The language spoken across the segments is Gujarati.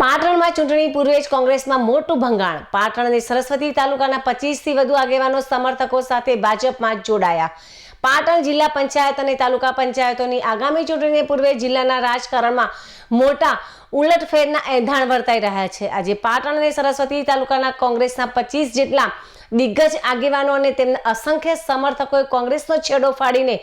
પાટણમાં ચૂંટણી પૂર્વે જ કોંગ્રેસમાં મોટું ભંગાણ. પાટણ અને સરસ્વતી તાલુકાના 25થી વધુ આગેવાનો સમર્થકો સાથે ભાજપમાં જોડાયા. પાટણ જિલ્લા પંચાયત અને તાલુકા પંચાયતોની આગામી ચૂંટણીને પૂર્વે જિલ્લાના રાજકારણમાં મોટા ઉલટફેરના એંધાણ વર્તાઈ રહ્યા છે. આજે પાટણ અને સરસ્વતી તાલુકાના કોંગ્રેસના 25 જેટલા દિગ્ગજ આગેવાનો અને તેમના અસંખ્ય સમર્થકોએ કોંગ્રેસનો છેડો ફાડીને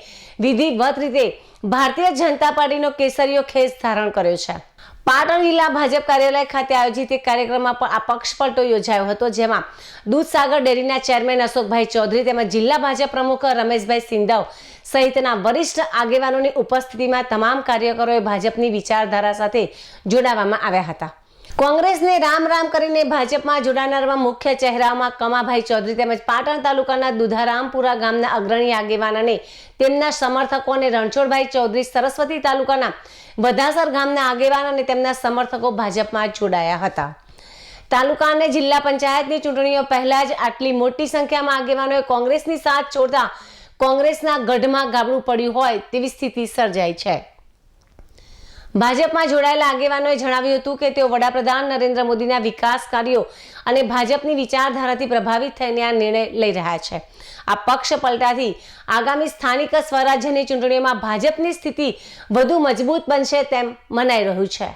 વિધિવત રીતે ભારતીય જનતા પાર્ટીનો કેસરીયો ખેસ ધારણ કર્યો છે. પાટણ જિલ્લા ભાજપ કાર્યાલય ખાતે આયોજિત એક કાર્યક્રમમાં પણ આ પક્ષપલટો યોજાયો હતો, જેમાં દૂધસાગર ડેરીના ચેરમેન અશોકભાઈ ચૌધરી તેમજ જિલ્લા ભાજપ પ્રમુખ રમેશભાઈ સિંધાવ સહિતના વરિષ્ઠ આગેવાનોની ઉપસ્થિતિમાં તમામ કાર્યકરોએ ભાજપની વિચારધારા સાથે જોડાવામાં આવ્યા હતા. કોંગ્રેસને રામ રામ કરીને ભાજપમાં જોડાનારમાં મુખ્ય ચહેરામાં કમાભાઈ ચૌધરી તેમજ પાટણ તાલુકાના દુધારામપુરા ગામના અગ્રણી આગેવાન અને તેમના સમર્થકો અને રણછોડભાઈ ચૌધરી સરસ્વતી તાલુકાના વધાસર ગામના આગેવાન અને તેમના સમર્થકો ભાજપમાં જોડાયા હતા. તાલુકા અને જિલ્લા પંચાયતની ચૂંટણીઓ પહેલા જ આટલી મોટી સંખ્યામાં આગેવાનોએ કોંગ્રેસની સાથ છોડતા કોંગ્રેસના ગઢમાં ગાબડું પડ્યું હોય તેવી સ્થિતિ સર્જાઈ છે. ભાજપમાં જોડાયેલા આગેવાનોએ જણાવ્યું હતું કે તેઓ વડાપ્રધાન નરેન્દ્ર મોદીના વિકાસ કાર્યો અને ભાજપની વિચારધારાથી પ્રભાવિત થઈને આ નિર્ણય લઈ રહ્યા છે. આ પક્ષ પલટાથી આગામી સ્થાનિક સ્વરાજ્યની ચૂંટણીઓમાં ભાજપની સ્થિતિ વધુ મજબૂત બનશે તેમ મનાઈ રહ્યું છે.